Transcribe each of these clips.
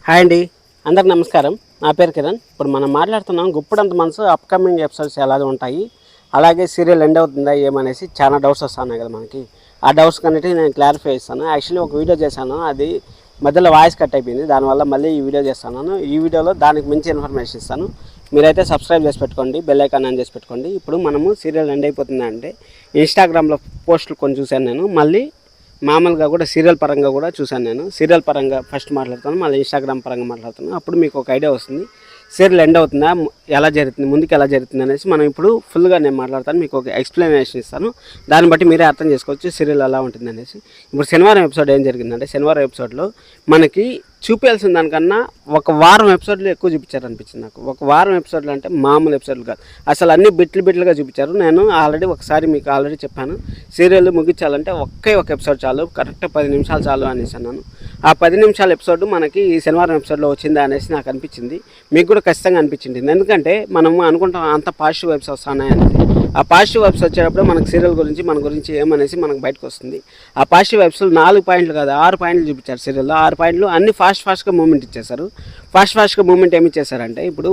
Hi అండి, అందరికి నమస్కారం. నా పేరు కిరణ్. ఇప్పుడు మనం మాట్లాడుతున్నాం గుప్పడంత మనసు అప్కమింగ్ ఎపిసోడ్స్ ఎలాగ ఉంటాయి, అలాగే సీరియల్ ఎండ్ అవుతుందా ఏమనేసి చాలా డౌట్స్ వస్తున్నాయి కదా మనకి. ఆ డౌట్స్ కన్నిటి నేను క్లారిఫై చేస్తాను. యాక్చువల్లీ ఒక వీడియో చేశాను, అది మధ్యలో వాయిస్ కట్ అయిపోయింది. దానివల్ల మళ్ళీ ఈ వీడియో చేస్తున్నాను. ఈ వీడియోలో దానికి మించి ఇన్ఫర్మేషన్ ఇస్తాను. మీరైతే సబ్స్క్రైబ్ చేసి పెట్టుకోండి, బెల్ ఐకాన్ ఆన్ చేసి పెట్టుకోండి. ఇప్పుడు మనము సీరియల్ ఎండ్ అయిపోతుంది అంటే ఇన్స్టాగ్రామ్లో పోస్టులు కొన్ని చూశాను నేను, మళ్ళీ మామూలుగా కూడా సీరియల్ పరంగా కూడా చూశాను. నేను సీరియల్ పరంగా ఫస్ట్ మాట్లాడతాను, మళ్ళీ ఇన్స్టాగ్రామ్ పరంగా మాట్లాడతాను. అప్పుడు మీకు ఒక ఐడియా వస్తుంది సీరియల్ ఎండ్ అవుతుందా, ఎలా జరుగుతుంది, ముందుకు ఎలా జరుగుతుంది అనేసి. మనం ఇప్పుడు ఫుల్గా నేను మాట్లాడతాను, మీకు ఒక ఎక్స్ప్లెనేషన్ ఇస్తాను. దాన్ని బట్టి మీరే అర్థం చేసుకోవచ్చు సీరియల్ ఎలా ఉంటుంది అనేసి. ఇప్పుడు శనివారం ఎపిసోడ్ ఏం జరిగిందంటే, శనివారం ఎపిసోడ్లో మనకి చూపించాల్సిన దానికన్నా ఒక వారం ఎపిసోడ్లు ఎక్కువ చూపించారు అనిపించింది నాకు. ఒక వారం ఎపిసోడ్లు అంటే మామూలు ఎపిసోడ్లు కాదు, అసలు అన్ని బిట్లుగా చూపించారు. నేను ఆల్రెడీ ఒకసారి మీకు ఆల్రెడీ చెప్పాను, సీరియల్ ముగించాలంటే ఒక ఎపిసోడ్ చాలు, కరెక్ట్ 10 నిమిషాలు చాలు అనేసి అన్నాను. ఆ 10 నిమిషాల ఎపిసోడ్ మనకి ఈ శనివారం ఎపిసోడ్లో వచ్చిందా అనేసి నాకు అనిపించింది. మీకు కూడా ఖచ్చితంగా అనిపించింది. ఎందుకంటే మనము అనుకుంటాం అంత పాజిటివ్ వైబ్స్ వస్తున్నాయనేసి. ఆ పాజిటివ్ వైబ్స్ వచ్చేటప్పుడు మనకు సీరియల్ గురించి, మన గురించి ఏమనేసి మనకు బయటకు వస్తుంది. ఆ పాజిటివ్ వైబ్స్ 4 పాయింట్లు కాదు 6 పాయింట్లు చూపించారు సీరియల్లో. 6 పాయింట్లు అన్ని ఫాస్ట్గా మూమెంట్ ఇచ్చేశారు. ఫాస్ట్గా మూమెంట్ ఏమి ఇచ్చేసారంటే, ఇప్పుడు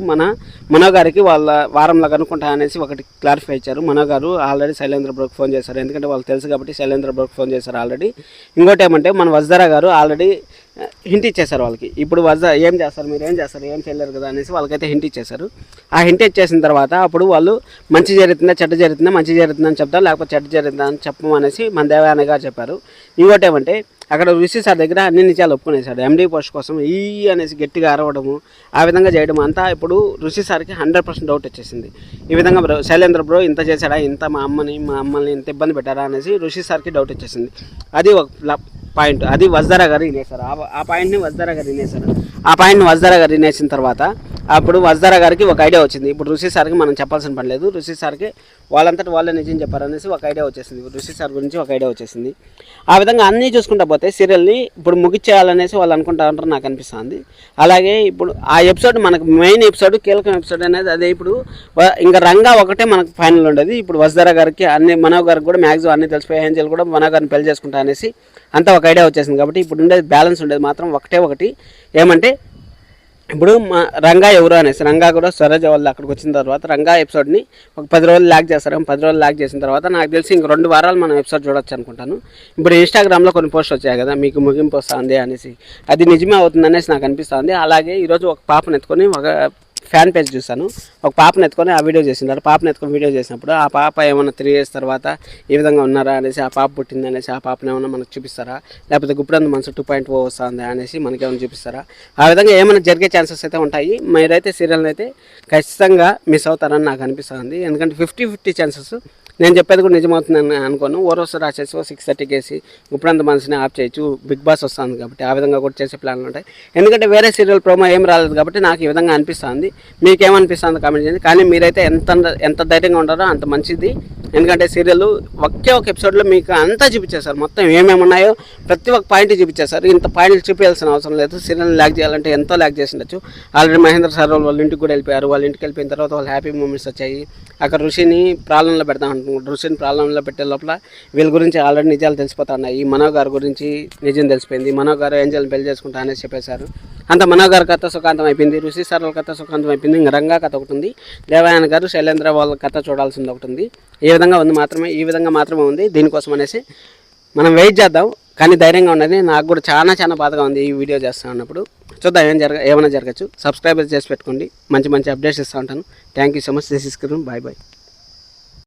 మనో గారికి వాళ్ళ వారంలో కనుక్కుంటా అనేసి ఒకటి క్లారిఫై ఇచ్చారు. మనో గారు ఆల్రెడీ శైలేంద్ర బ్రోకి ఫోన్ చేశారు, ఎందుకంటే వాళ్ళు తెలుసు కాబట్టి శైలేంద్ర బ్రోకి ఫోన్ చేశారు ఆల్రెడీ. ఇంకోటి ఏమంటే, మన వజ్దరా గారు ఆల్రెడీ హింట్ ఇచ్చేశారు వాళ్ళకి. ఇప్పుడు ఏం చేస్తారు, మీరు ఏం చేస్తారు, ఏం చేయలేరు కదా అనేసి వాళ్ళకైతే హింట్ ఇచ్చేశారు. ఆ హింట్ ఇచ్చేసిన తర్వాత అప్పుడు వాళ్ళు మంచి జరుగుతుందా చెడ్డ జరుగుతుందా, మంచి జరుగుతుందని చెప్తారు, లేకపోతే చెడ్డ జరుగుతుందా అని చెప్పమనేసి మన దేవాయన గారు చెప్పారు. ఇంకోటి ఏమంటే, అక్కడ ఋషి సార్ దగ్గర అన్ని నిజాలు ఒప్పుకునేశాడు. ఎండీ పోస్ట్ కోసం ఈ అనేసి గట్టిగా అరవడము, ఆ విధంగా చేయడం అంతా ఇప్పుడు ఋషి సార్కి 100% డౌట్ వచ్చేసింది. ఈ విధంగా శైలేంద్ర బ్రో ఇంత చేశాడా, ఇంత మా అమ్మల్ని ఇంత ఇబ్బంది పెట్టారా అనేసి ఋషి సార్కి డౌట్ వచ్చేసింది. అది ఒక పాయింట్. అది వజ్దరా గారు వినేశారు. ఆ పాయింట్ని వజ్దరా గారు వినేశారు. ఆ పాయింట్ని వజ్దరా గారు వినేసిన తర్వాత అప్పుడు వజ్దరా గారికి ఒక ఐడియా వచ్చింది. ఇప్పుడు ఋషి సార్కి మనం చెప్పాల్సిన పని లేదు, ఋషి సార్కి వాళ్ళంతటి వాళ్ళే నిజం చెప్పారనేసి ఒక ఐడియా వచ్చేసింది. ఋషి సార్ గురించి ఒక ఐడియా వచ్చేసింది. ఆ విధంగా అన్నీ చూసుకుంటా పోతే సీరియల్ని ఇప్పుడు ముగిచ్చేయాలనేసి వాళ్ళు అనుకుంటా ఉంటారు నాకు అనిపిస్తుంది. అలాగే ఇప్పుడు ఆ ఎపిసోడ్ మనకు మెయిన్ ఎపిసోడ్, కీలకం ఎపిసోడ్ అనేది అదే. ఇప్పుడు ఇంకా రంగా ఒకటే మనకు ఫైనల్ ఉండేది. ఇప్పుడు వజ్దరా గారికి అన్ని, మనో గారికి కూడా మ్యాక్సిమం అన్ని తెలిసిపోయి, ఏంజల్ కూడా మనో గారిని పెళ్లి చేసుకుంటా అనేసి అంతా ఒక ఐడియా వచ్చేసింది. కాబట్టి ఇప్పుడు ఉండేది బ్యాలెన్స్ ఉండేది మాత్రం ఒకటి ఏమంటే, ఇప్పుడు రంగా ఎవరు అనేసి. రంగా కూడా స్వరాజ్ వాళ్ళు అక్కడికి వచ్చిన తర్వాత రంగా ఎపిసోడ్ని ఒక 10 రోజులు ల్యాక్ చేస్తారు. 10 రోజులు ల్యాక్ చేసిన తర్వాత నాకు తెలిసి ఇంక 2 వారాలు మనం ఎపిసోడ్ చూడొచ్చు అనుకుంటాను. ఇప్పుడు ఇన్స్టాగ్రామ్లో కొన్ని పోస్ట్ వచ్చాయి కదా, మీకు ముగింపు వస్తుంది అనేసి. అది నిజమే అవుతుంది అనేసి నాకు అనిపిస్తుంది. అలాగే ఈరోజు ఒక పాపను ఎత్తుకొని ఒక ఫ్యాన్ పేజ్ చూశాను, ఒక పాపను ఎత్తుకొని ఆ వీడియో చేసినారు. పాపను ఎత్తుకొని వీడియో చేసినప్పుడు ఆ పాప ఏమన్నా 3 years తర్వాత ఈ విధంగా ఉన్నారా అనేసి, ఆ పాప పుట్టింది అనేసి ఆ పాపను ఏమన్నా మనకు చూపిస్తారా, లేకపోతే గుప్పడంత మనసు 2.0 వస్తుంది అనేసి మనకేమైనా చూపిస్తారా, ఆ విధంగా ఏమైనా జరిగే ఛాన్సెస్ అయితే ఉంటాయి. మీరైతే సీరియల్ని అయితే ఖచ్చితంగా మిస్ అవుతారని నాకు అనిపిస్తుంది. ఎందుకంటే 50-50 ఛాన్సెస్. నేను చెప్పేది కూడా నిజమవుతుందని అనుకోను. ఓరోసు రాసేసి 6:30 వేసి గుప్పడంత మనసుని ఆఫ్ చేయొచ్చు. బిగ్ బాస్ వస్తుంది కాబట్టి ఆ విధంగా కూడా చేసే ప్లాన్లు ఉంటాయి. ఎందుకంటే వేరే సీరియల్ ప్రోమో ఏం రాలేదు కాబట్టి నాకు ఈ విధంగా అనిపిస్తుంది. మీకేమనిపిస్తుంది కామెంట్ చేయండి. కానీ మీరైతే ఎంత ధైర్యంగా ఉంటారో అంత మంచిది. ఎందుకంటే సీరియల్ ఒక ఎపిసోడ్లో మీకు అంతా చూపించేశారు, మొత్తం ఏమేమి ఉన్నాయో ప్రతి ఒక్క పాయింట్ చూపించేశారు. ఇంత పాయింట్లు చూపించాల్సిన అవసరం లేదు. సీరియల్ ల్యాక్ చేయాలంటే ఎంతో ల్యాక్ చేసి ఉండొచ్చు. ఆల్రెడీ మహేంద్ర సార్ వాళ్ళ ఇంటికి కూడా వెళ్ళిపోయారు. వాళ్ళ ఇంటికి వెళ్ళిపోయిన తర్వాత వాళ్ళు హ్యాపీ మూమెంట్స్ వచ్చాయి. అక్కడ ఋషిని ప్రాబ్లంలో పెడతాం అనుకుంటున్నారు. ఋషిని ప్రాబ్లంలో పెట్టే లోపల వీళ్ళ గురించి ఆల్రెడీ నిజాలు తెలిసిపోతా ఉన్నాయి. మనో గారి గురించి నిజం తెలిసిపోయింది. మనో గారు ఏంజల్ని పెళ్లి చేసుకుంటా అనేసి చెప్పేశారు. అంత మనో గారి కథ సుఖాంతం అయిపోయింది. ఋషి సార్ వాళ్ళ కథ సుఖాంతం అయిపోయింది. ఇంకా రంగా కథ ఒకటి ఉంది. దేవాయన గారు శైలేంద్ర వాళ్ళ కథ చూడాల్సింది ఒకటి ఉంది. ఈ విధంగా మాత్రమే ఉంది. దీనికోసం అనేసి మనం వెయిట్ చేద్దాం. కానీ ధైర్యంగా ఉన్నది. నాకు కూడా చాలా బాధగా ఉంది ఈ వీడియో చేస్తూ ఉన్నప్పుడు. చూద్దాం ఏమైనా జరగచ్చు. సబ్స్క్రైబర్ చేసి పెట్టుకోండి, మంచి అప్డేట్స్ ఇస్తూ ఉంటాను. Thank you so much. This is Kiran. Bye.